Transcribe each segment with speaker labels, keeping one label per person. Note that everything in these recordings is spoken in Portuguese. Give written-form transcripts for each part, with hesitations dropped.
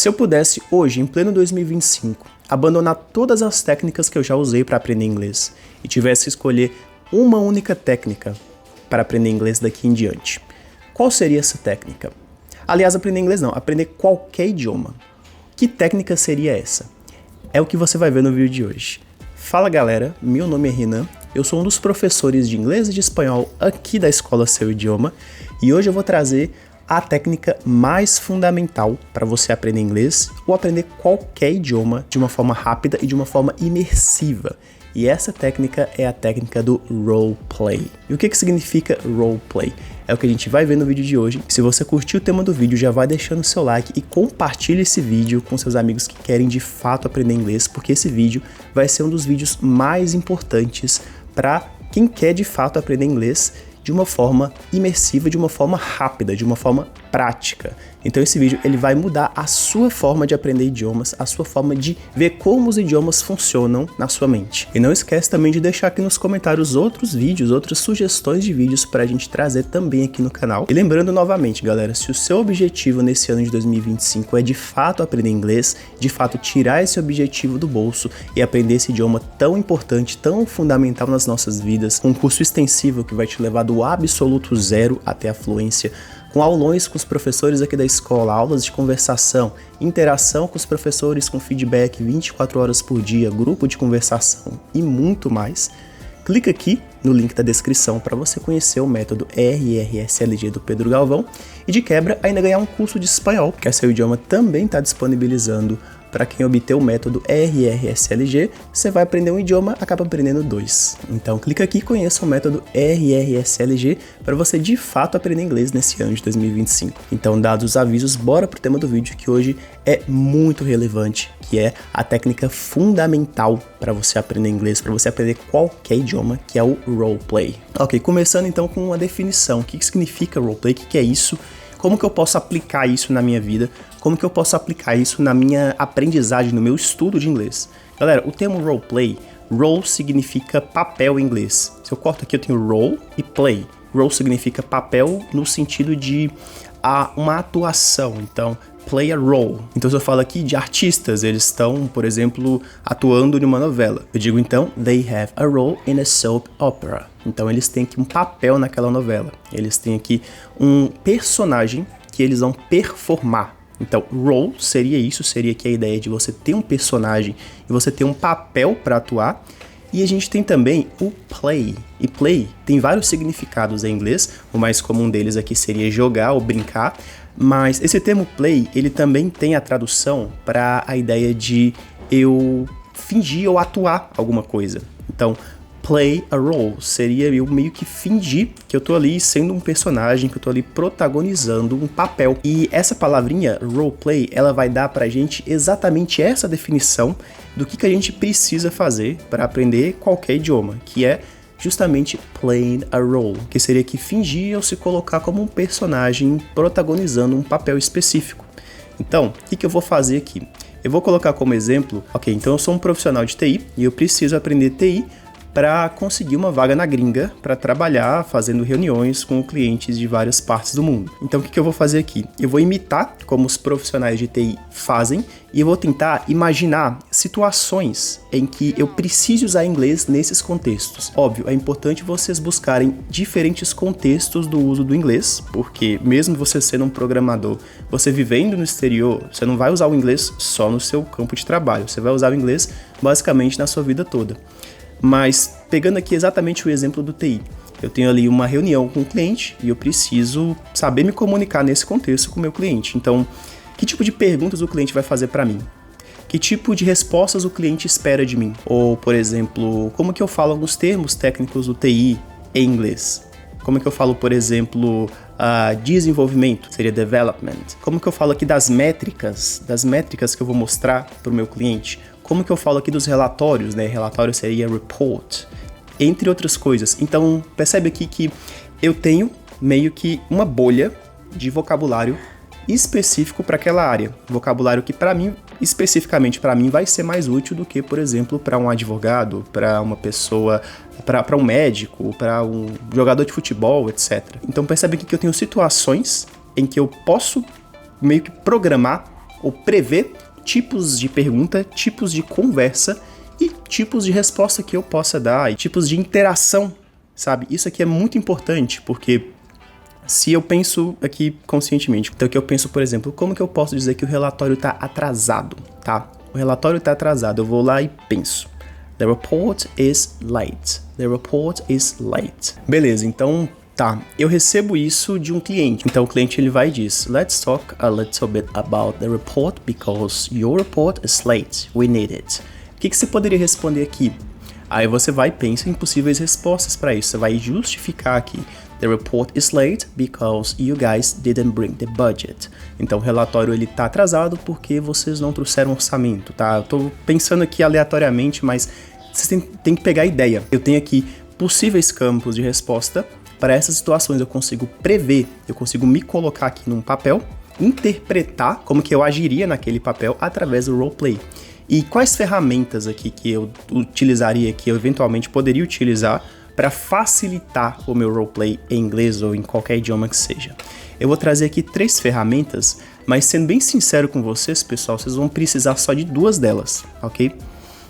Speaker 1: Se eu pudesse hoje, em pleno 2025, abandonar todas as técnicas que eu já usei para aprender inglês e tivesse que escolher uma única técnica para aprender inglês daqui em diante, qual seria essa técnica? Aliás, aprender inglês não, aprender qualquer idioma. Que técnica seria essa? É o que você vai ver no vídeo de hoje. Fala galera, meu nome é Renan, eu sou um dos professores de inglês e de espanhol aqui da Escola Seu Idioma e hoje eu vou trazer a técnica mais fundamental para você aprender inglês ou aprender qualquer idioma de uma forma rápida e de uma forma imersiva. E essa técnica é a técnica do roleplay. E o que significa roleplay? É o que a gente vai ver no vídeo de hoje. Se você curtiu o tema do vídeo, já vai deixando seu like e compartilhe esse vídeo com seus amigos que querem de fato aprender inglês, porque esse vídeo vai ser um dos vídeos mais importantes para quem quer de fato aprender inglês de uma forma imersiva, de uma forma rápida, de uma forma prática. Então esse vídeo ele vai mudar a sua forma de aprender idiomas, a sua forma de ver como os idiomas funcionam na sua mente. E não esquece também de deixar aqui nos comentários outros vídeos, outras sugestões de vídeos para a gente trazer também aqui no canal. E lembrando novamente, galera, se o seu objetivo nesse ano de 2025 é de fato aprender inglês, de fato tirar esse objetivo do bolso e aprender esse idioma tão importante, tão fundamental nas nossas vidas, um curso extensivo que vai te levar do absoluto zero até a fluência, com aulões com os professores aqui da escola, aulas de conversação, interação com os professores com feedback 24 horas por dia, grupo de conversação e muito mais, clica aqui no link da descrição para você conhecer o método RRSLG do Pedro Galvão e de quebra ainda ganhar um curso de espanhol, que a Seu Idioma também está disponibilizando. Para quem obter o método RRSLG, você vai aprender um idioma, acaba aprendendo dois. Então clica aqui e conheça o método RRSLG para você de fato aprender inglês nesse ano de 2025. Então, dados os avisos, bora pro tema do vídeo que hoje é muito relevante, que é a técnica fundamental para você aprender inglês, para você aprender qualquer idioma, que é o roleplay. Ok, começando então com uma definição. O que significa roleplay? O que é isso? Como que eu posso aplicar isso na minha vida? Como que eu posso aplicar isso na minha aprendizagem, no meu estudo de inglês? Galera, o termo roleplay, role significa papel em inglês. Se eu corto aqui, eu tenho role e play. Role significa papel no sentido de uma atuação. Então, play a role. Então, se eu falo aqui de artistas, eles estão, por exemplo, atuando em uma novela. Eu digo, então, they have a role in a soap opera. Então, eles têm aqui um papel naquela novela. Eles têm aqui um personagem que eles vão performar. Então, role seria isso, seria aqui a ideia de você ter um personagem e você ter um papel para atuar. E a gente tem também o play. E play tem vários significados em inglês. O mais comum deles aqui seria jogar ou brincar. Mas esse termo play, ele também tem a tradução para a ideia de eu fingir ou atuar alguma coisa. Então, play a role seria eu meio que fingir que eu tô ali sendo um personagem, que eu tô ali protagonizando um papel. E essa palavrinha roleplay, ela vai dar pra gente exatamente essa definição do que a gente precisa fazer para aprender qualquer idioma, que é justamente playing a role, que seria que fingir ou se colocar como um personagem protagonizando um papel específico. Então, o que eu vou fazer aqui? Eu vou colocar como exemplo, ok, então eu sou um profissional de TI e eu preciso aprender TI para conseguir uma vaga na gringa, para trabalhar fazendo reuniões com clientes de várias partes do mundo. Então o que eu vou fazer aqui? Eu vou imitar como os profissionais de TI fazem e eu vou tentar imaginar situações em que eu preciso usar inglês nesses contextos. Óbvio, é importante vocês buscarem diferentes contextos do uso do inglês, porque mesmo você sendo um programador, você vivendo no exterior, você não vai usar o inglês só no seu campo de trabalho, você vai usar o inglês basicamente na sua vida toda. Mas pegando aqui exatamente o exemplo do TI, eu tenho ali uma reunião com o cliente e eu preciso saber me comunicar nesse contexto com o meu cliente. Então, que tipo de perguntas o cliente vai fazer para mim? Que tipo de respostas o cliente espera de mim? Ou, por exemplo, como que eu falo alguns termos técnicos do TI em inglês? Como que eu falo, por exemplo, desenvolvimento, seria development? Como que eu falo aqui das métricas que eu vou mostrar para o meu cliente? Como que eu falo aqui dos relatórios, né? Relatório seria report, entre outras coisas. Então, percebe aqui que eu tenho meio que uma bolha de vocabulário específico para aquela área. Vocabulário que para mim, especificamente para mim, vai ser mais útil do que, por exemplo, para um advogado, para uma pessoa, para um médico, para um jogador de futebol, etc. Então percebe aqui que eu tenho situações em que eu posso meio que programar ou prever tipos de pergunta, tipos de conversa e tipos de resposta que eu possa dar, e tipos de interação, sabe? Isso aqui é muito importante, porque se eu penso aqui conscientemente, então que eu penso, por exemplo, como que eu posso dizer que o relatório está atrasado, tá? O relatório está atrasado, eu vou lá e penso. The report is late. The report is late. Beleza, então tá, eu recebo isso de um cliente. Então o cliente ele vai e diz, let's talk a little bit about the report because your report is late. We need it. O que você poderia responder aqui? Aí você vai e pensa em possíveis respostas para isso. Você vai justificar aqui. The report is late because you guys didn't bring the budget. Então o relatório ele tá atrasado porque vocês não trouxeram orçamento, tá? Eu tô pensando aqui aleatoriamente, mas vocês têm que pegar a ideia. Eu tenho aqui possíveis campos de resposta. Para essas situações eu consigo prever, eu consigo me colocar aqui num papel, interpretar como que eu agiria naquele papel através do roleplay. E quais ferramentas aqui que eu utilizaria, que eu eventualmente poderia utilizar para facilitar o meu roleplay em inglês ou em qualquer idioma que seja. Eu vou trazer aqui 3 ferramentas, mas sendo bem sincero com vocês, pessoal, vocês vão precisar só de 2 delas, ok?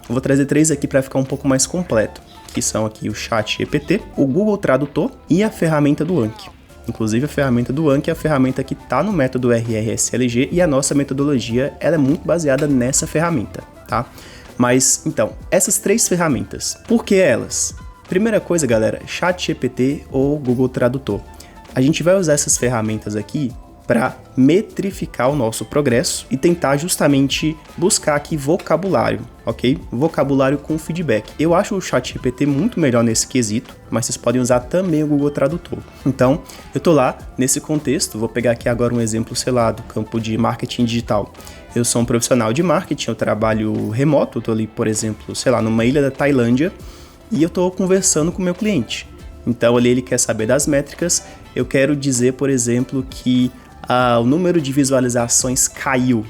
Speaker 1: Eu vou trazer 3 aqui para ficar um pouco mais completo, que são aqui o ChatGPT, o Google Tradutor e a ferramenta do Anki. Inclusive a ferramenta do Anki é a ferramenta que está no método RRSLG e a nossa metodologia ela é muito baseada nessa ferramenta, tá? Mas, então, essas 3 ferramentas, por que elas? Primeira coisa, galera, ChatGPT ou Google Tradutor. A gente vai usar essas ferramentas aqui para metrificar o nosso progresso e tentar justamente buscar aqui vocabulário, ok? Vocabulário com feedback. Eu acho o ChatGPT muito melhor nesse quesito, mas vocês podem usar também o Google Tradutor. Então, eu tô lá nesse contexto, vou pegar aqui agora um exemplo, sei lá, do campo de marketing digital. Eu sou um profissional de marketing, eu trabalho remoto, eu tô ali, por exemplo, sei lá, numa ilha da Tailândia e eu tô conversando com o meu cliente. Então, ali ele quer saber das métricas, eu quero dizer, por exemplo, que o número de visualizações caiu.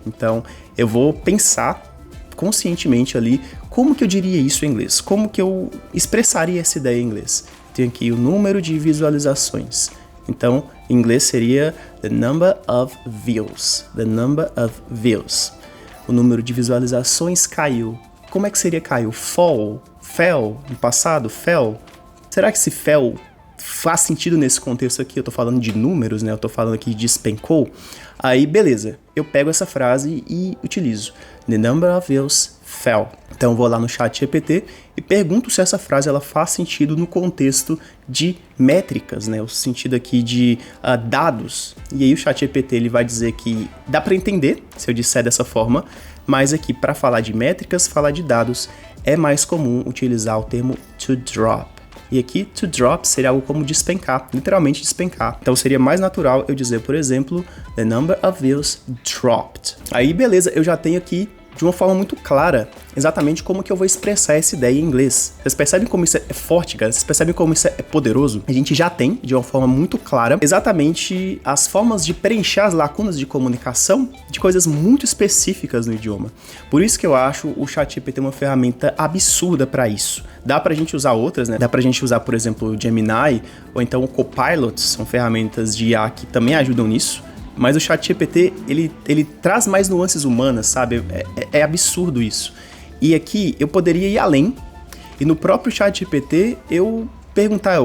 Speaker 1: Então, eu vou pensar conscientemente ali como que eu diria isso em inglês, como que eu expressaria essa ideia em inglês. Tem aqui o número de visualizações. Então, em inglês seria the number of views. The number of views. O número de visualizações caiu. Como é que seria caiu? Fall? Fell? No passado? Fell? Será que esse fell faz sentido nesse contexto aqui? Eu tô falando de números, né? Eu tô falando aqui de despencou. Aí, beleza. Eu pego essa frase e utilizo. The number of views fell. Então, eu vou lá no ChatGPT e pergunto se essa frase ela faz sentido no contexto de métricas, né? O sentido aqui de dados. E aí, o ChatGPT ele vai dizer que dá para entender se eu disser dessa forma, mas aqui, para falar de métricas, falar de dados, é mais comum utilizar o termo to drop. E aqui, to drop seria algo como despencar, literalmente despencar. Então seria mais natural eu dizer, por exemplo, the number of views dropped. Aí beleza, eu já tenho aqui de uma forma muito clara exatamente como que eu vou expressar essa ideia em inglês. Vocês percebem como isso é forte, cara? Vocês percebem como isso é poderoso? A gente já tem, de uma forma muito clara, exatamente as formas de preencher as lacunas de comunicação de coisas muito específicas no idioma. Por isso que eu acho o ChatGPT uma ferramenta absurda para isso. Dá pra gente usar outras, né? Dá pra gente usar, por exemplo, o Gemini ou então o Copilot, são ferramentas de IA que também ajudam nisso. Mas o ChatGPT, ele traz mais nuances humanas, sabe? É absurdo isso. E aqui eu poderia ir além e no próprio ChatGPT eu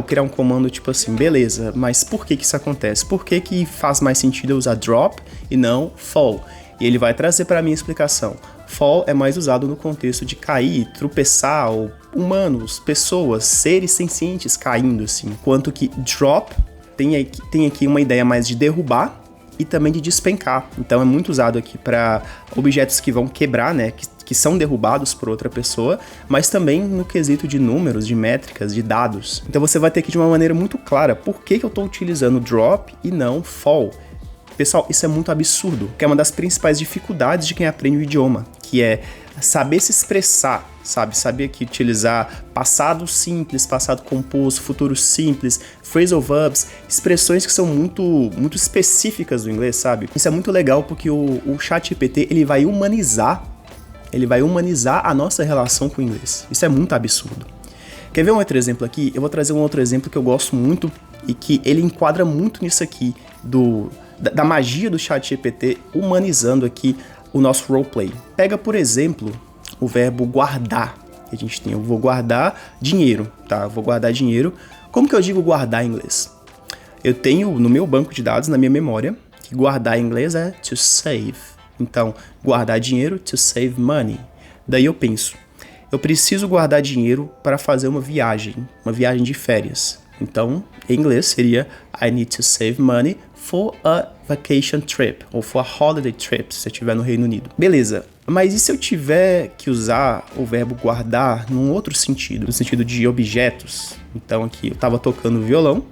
Speaker 1: criar um comando tipo assim, beleza, mas por que isso acontece? Por que faz mais sentido eu usar drop e não fall? E ele vai trazer para mim a explicação. Fall é mais usado no contexto de cair, tropeçar, ou humanos, pessoas, seres sencientes caindo assim. Enquanto que drop tem aqui uma ideia mais de derrubar e também de despencar. Então é muito usado aqui para objetos que vão quebrar, né, que são derrubados por outra pessoa, mas também no quesito de números, de métricas, de dados. Então você vai ter aqui de uma maneira muito clara por que eu estou utilizando drop e não fall. Pessoal, isso é muito absurdo, que é uma das principais dificuldades de quem aprende o idioma, que é saber se expressar, sabe? Saber que utilizar passado simples, passado composto, futuro simples, phrasal verbs, expressões que são muito específicas do inglês, sabe? Isso é muito legal porque o ChatGPT, ele vai humanizar a nossa relação com o inglês. Isso é muito absurdo. Quer ver um outro exemplo aqui? Eu vou trazer um outro exemplo que eu gosto muito e que ele enquadra muito nisso aqui da magia do ChatGPT humanizando aqui o nosso roleplay. Pega, por exemplo, o verbo guardar. Que a gente tem, eu vou guardar dinheiro, tá? Eu vou guardar dinheiro. Como que eu digo guardar em inglês? Eu tenho no meu banco de dados, na minha memória, que guardar em inglês é to save. Então, guardar dinheiro, to save money. Daí eu penso, eu preciso guardar dinheiro para fazer uma viagem de férias. Então, em inglês seria I need to save money for a vacation trip, ou for a holiday trip, se você estiver no Reino Unido. Beleza, mas e se eu tiver que usar o verbo guardar num outro sentido, no sentido de objetos? Então aqui eu estava tocando violão,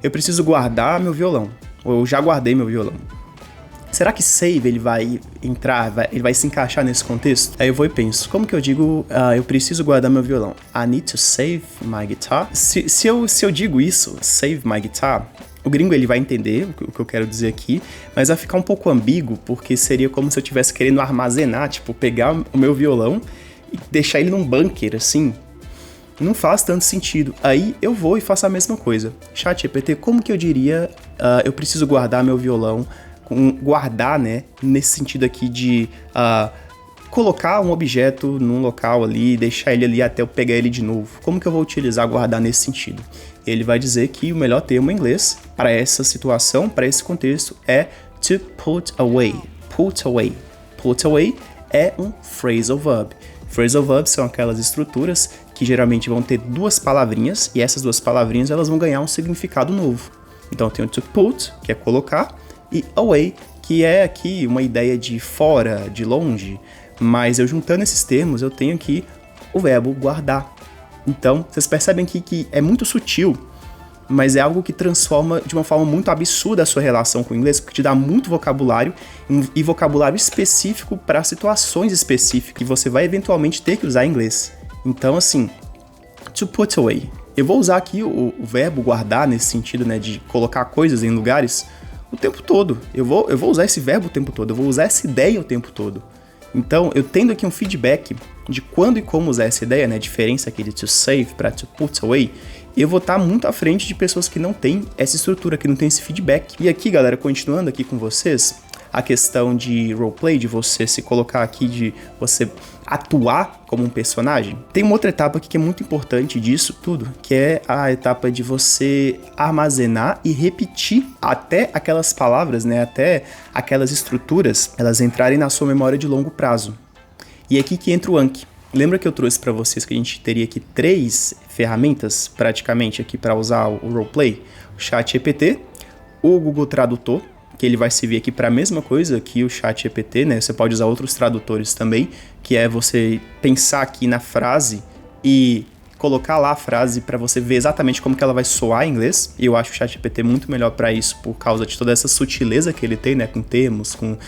Speaker 1: eu preciso guardar meu violão, ou eu já guardei meu violão. Será que save ele vai entrar, ele vai se encaixar nesse contexto? Aí eu vou e penso, como que eu digo, eu preciso guardar meu violão? I need to save my guitar. Se eu digo isso, save my guitar, o gringo ele vai entender o que eu quero dizer aqui, mas vai ficar um pouco ambíguo, porque seria como se eu estivesse querendo armazenar, tipo, pegar o meu violão e deixar ele num bunker, assim. Não faz tanto sentido. Aí eu vou e faço a mesma coisa. ChatGPT, como que eu diria, eu preciso guardar meu violão? Guardar, né, nesse sentido aqui de colocar um objeto num local ali, deixar ele ali até eu pegar ele de novo. Como que eu vou utilizar guardar nesse sentido? Ele vai dizer que o melhor termo em inglês para essa situação, para esse contexto, é to put away. Put away. Put away é um phrasal verb. Phrasal verbs são aquelas estruturas que geralmente vão ter duas palavrinhas, e essas duas palavrinhas elas vão ganhar um significado novo. Então eu tenho to put, que é colocar, e away, que é aqui uma ideia de fora, de longe, mas eu juntando esses termos, eu tenho aqui o verbo guardar. Então, vocês percebem que é muito sutil, mas é algo que transforma de uma forma muito absurda a sua relação com o inglês, porque te dá muito vocabulário, e vocabulário específico para situações específicas que você vai eventualmente ter que usar em inglês. Então, assim, to put away. Eu vou usar aqui o verbo guardar nesse sentido, né, de colocar coisas em lugares o tempo todo. Eu vou usar esse verbo o tempo todo, eu vou usar essa ideia o tempo todo. Então, eu tendo aqui um feedback de quando e como usar essa ideia, né, a diferença aqui de to save para to put away, eu vou estar muito à frente de pessoas que não têm essa estrutura, que não têm esse feedback. E aqui, galera, continuando aqui com vocês, a questão de roleplay, de você se colocar aqui, de você atuar como um personagem, tem uma outra etapa aqui que é muito importante disso tudo, que é a etapa de você armazenar e repetir até aquelas palavras, né, até aquelas estruturas, elas entrarem na sua memória de longo prazo. E é aqui que entra o Anki. Lembra que eu trouxe para vocês que a gente teria aqui 3 ferramentas praticamente aqui para usar o roleplay? O ChatGPT, o Google Tradutor, que ele vai servir aqui para a mesma coisa que o ChatGPT, né? Você pode usar outros tradutores também, que é você pensar aqui na frase e colocar lá a frase para você ver exatamente como que ela vai soar em inglês. E eu acho o ChatGPT muito melhor para isso por causa de toda essa sutileza que ele tem, né? Com termos, com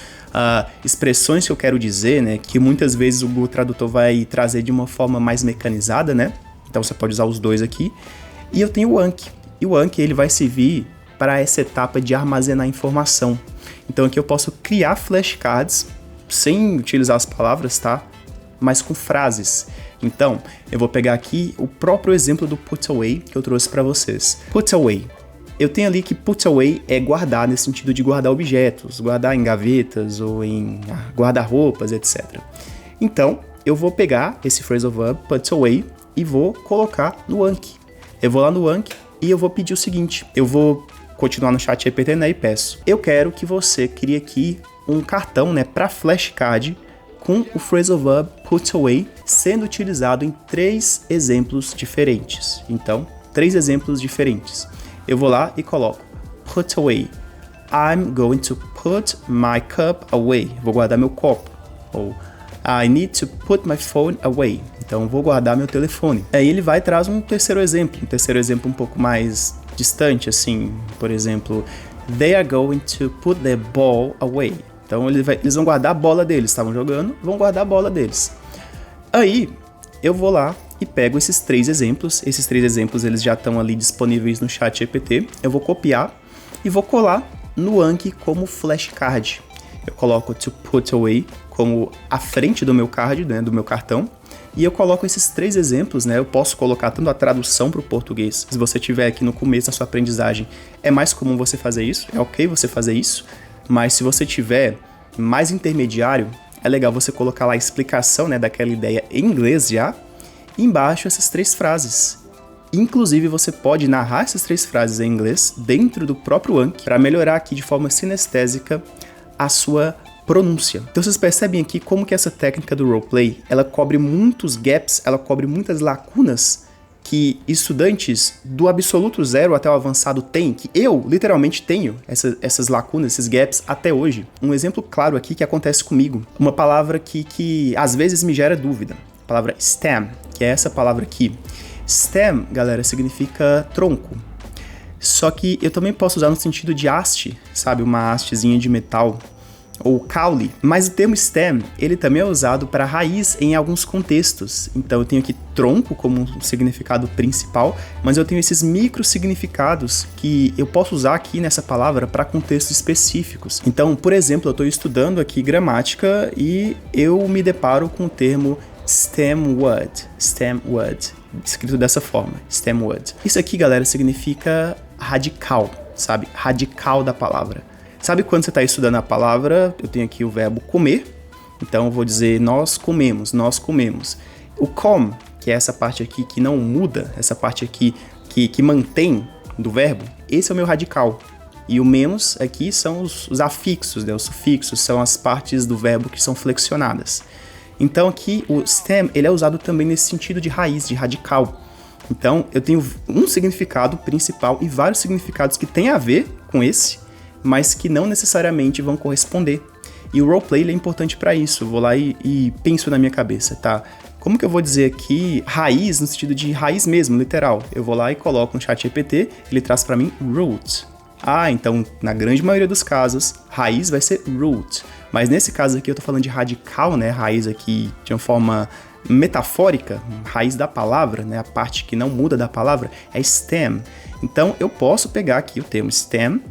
Speaker 1: expressões que eu quero dizer, né? Que muitas vezes o Google Tradutor vai trazer de uma forma mais mecanizada, né? Então você pode usar os dois aqui. E eu tenho o Anki. E o Anki ele vai servir para essa etapa de armazenar informação. Então aqui eu posso criar flashcards sem utilizar as palavras, tá? Mas com frases. Então, eu vou pegar aqui o próprio exemplo do put away que eu trouxe para vocês. Put away. Eu tenho ali que put away é guardar, nesse sentido de guardar objetos, guardar em gavetas ou em guarda-roupas, etc. Então, eu vou pegar esse phrasal verb, put away, e vou colocar no Anki. Eu vou lá no Anki e eu vou pedir o seguinte, eu vou continuar no ChatGPT, né, e peço, eu quero que você crie aqui um cartão, né, para flashcard com o phrasal verb put away sendo utilizado em 3 exemplos diferentes. Então, 3 exemplos diferentes. Eu vou lá e coloco put away. I'm going to put my cup away. Vou guardar meu copo. Ou I need to put my phone away. Então, vou guardar meu telefone. Aí ele vai e traz um terceiro exemplo um pouco mais distante, assim, por exemplo, they are going to put their ball away. Então eles vão guardar a bola deles, estavam jogando, vão guardar a bola deles. Aí eu vou lá e pego esses 3 exemplos, eles já estão ali disponíveis no ChatGPT, eu vou copiar e vou colar no Anki como flashcard. Eu coloco to put away como a frente do meu card, né, do meu cartão, E eu coloco esses 3 exemplos, né? Eu posso colocar tanto a tradução para o português, se você tiver aqui no começo da sua aprendizagem, é mais comum você fazer isso, é ok você fazer isso, mas se você tiver mais intermediário, é legal você colocar lá a explicação, né, daquela ideia em inglês já, e embaixo essas 3 frases. Inclusive, você pode narrar essas 3 frases em inglês dentro do próprio Anki para melhorar aqui de forma sinestésica a sua pronúncia. Então vocês percebem aqui como que essa técnica do roleplay, ela cobre muitos gaps, ela cobre muitas lacunas que estudantes do absoluto zero até o avançado têm, que eu literalmente tenho essas lacunas, esses gaps até hoje. Um exemplo claro aqui que acontece comigo, uma palavra que às vezes me gera dúvida, a palavra stem, que é essa palavra aqui. Stem, galera, significa tronco. Só que eu também posso usar no sentido de haste, sabe? Uma hastezinha de metal, ou caule. Mas o termo stem, ele também é usado para raiz em alguns contextos. Então eu tenho aqui tronco como um significado principal, mas eu tenho esses micro significados que eu posso usar aqui nessa palavra para contextos específicos. Então, por exemplo, eu estou estudando aqui gramática e eu me deparo com o termo stemwood, escrito dessa forma, stemwood. Isso aqui, galera, significa radical, sabe? Radical da palavra. Sabe quando você está estudando a palavra, eu tenho aqui o verbo comer, então eu vou dizer nós comemos. O com, que é essa parte aqui que não muda, essa parte aqui que mantém do verbo, esse é o meu radical. E o memos aqui são os afixos, né? Os sufixos, são as partes do verbo que são flexionadas. Então aqui o stem, ele é usado também nesse sentido de raiz, de radical. Então eu tenho um significado principal e vários significados que têm a ver com esse, mas que não necessariamente vão corresponder. E o roleplay ele é importante para isso. Eu vou lá e penso na minha cabeça, tá? Como que eu vou dizer aqui raiz no sentido de raiz mesmo, literal? Eu vou lá e coloco no ChatGPT, ele traz para mim root. Ah, então na grande maioria dos casos, raiz vai ser root. Mas nesse caso aqui eu tô falando de radical, né? Raiz aqui de uma forma metafórica, raiz da palavra, né? A parte que não muda da palavra é stem. Então eu posso pegar aqui o termo stem,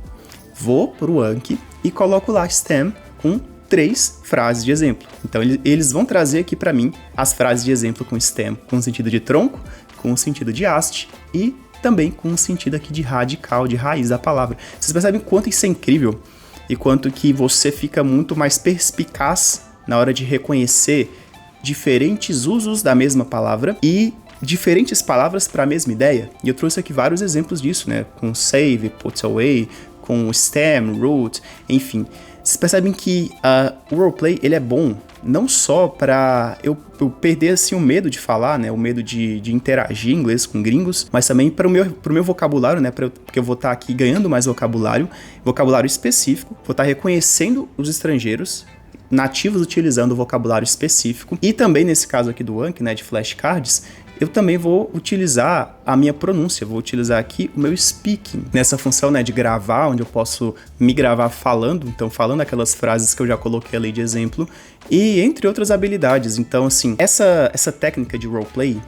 Speaker 1: vou pro Anki e coloco lá stem com 3 frases de exemplo. Então eles vão trazer aqui para mim as frases de exemplo com stem, com o sentido de tronco, com o sentido de haste e também com o sentido aqui de radical, de raiz da palavra. Vocês percebem quanto isso é incrível e quanto que você fica muito mais perspicaz na hora de reconhecer diferentes usos da mesma palavra e diferentes palavras para a mesma ideia. E eu trouxe aqui vários exemplos disso, né? Com save, put away, com stem, root, enfim. Vocês percebem que o roleplay ele é bom não só para eu perder assim, o medo de falar, né, o medo de interagir em inglês com gringos, mas também para o meu vocabulário, né, porque eu vou estar aqui ganhando mais vocabulário específico, vou estar reconhecendo os estrangeiros nativos utilizando o vocabulário específico e também nesse caso aqui do Anki, né, de flashcards, eu também vou utilizar a minha pronúncia, vou utilizar aqui o meu speaking, nessa função, né, de gravar, onde eu posso me gravar falando, então falando aquelas frases que eu já coloquei ali de exemplo, e entre outras habilidades. Então, assim, essa técnica de roleplay,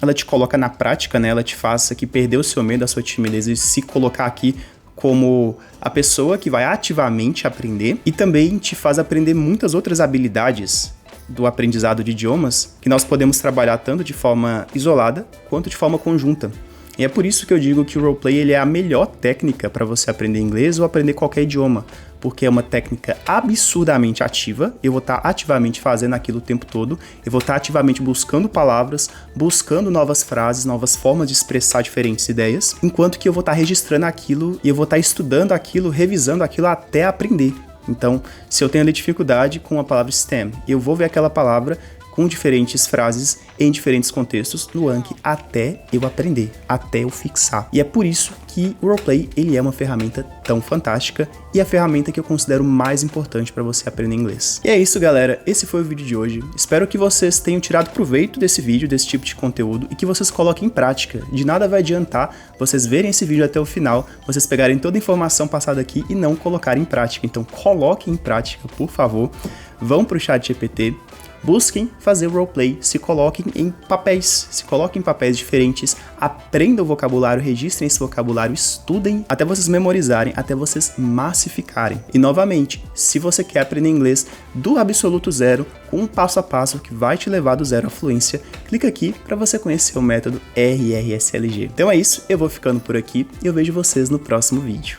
Speaker 1: ela te coloca na prática, né, ela te faz aqui perder o seu medo, a sua timidez e se colocar aqui como a pessoa que vai ativamente aprender e também te faz aprender muitas outras habilidades do aprendizado de idiomas que nós podemos trabalhar tanto de forma isolada quanto de forma conjunta. E é por isso que eu digo que o roleplay ele é a melhor técnica para você aprender inglês ou aprender qualquer idioma, porque é uma técnica absurdamente ativa, eu vou estar ativamente fazendo aquilo o tempo todo, eu vou estar ativamente buscando palavras, buscando novas frases, novas formas de expressar diferentes ideias, enquanto que eu vou estar registrando aquilo e eu vou estar estudando aquilo, revisando aquilo até aprender. Então, se eu tenho ali dificuldade com a palavra stem, eu vou ver aquela palavra com diferentes frases em diferentes contextos no Anki até eu aprender, até eu fixar. E é por isso que o roleplay ele é uma ferramenta tão fantástica e a ferramenta que eu considero mais importante para você aprender inglês. E é isso, galera. Esse foi o vídeo de hoje. Espero que vocês tenham tirado proveito desse vídeo, desse tipo de conteúdo e que vocês coloquem em prática. De nada vai adiantar vocês verem esse vídeo até o final, vocês pegarem toda a informação passada aqui e não colocarem em prática. Então coloquem em prática, por favor. Vão para o ChatGPT, Busquem fazer roleplay, se coloquem em papéis diferentes, aprendam o vocabulário, registrem esse vocabulário, estudem até vocês memorizarem, até vocês massificarem. E novamente, se você quer aprender inglês do absoluto zero, com um passo a passo que vai te levar do zero à fluência, clica aqui para você conhecer o método RRSLG. Então é isso, eu vou ficando por aqui e eu vejo vocês no próximo vídeo.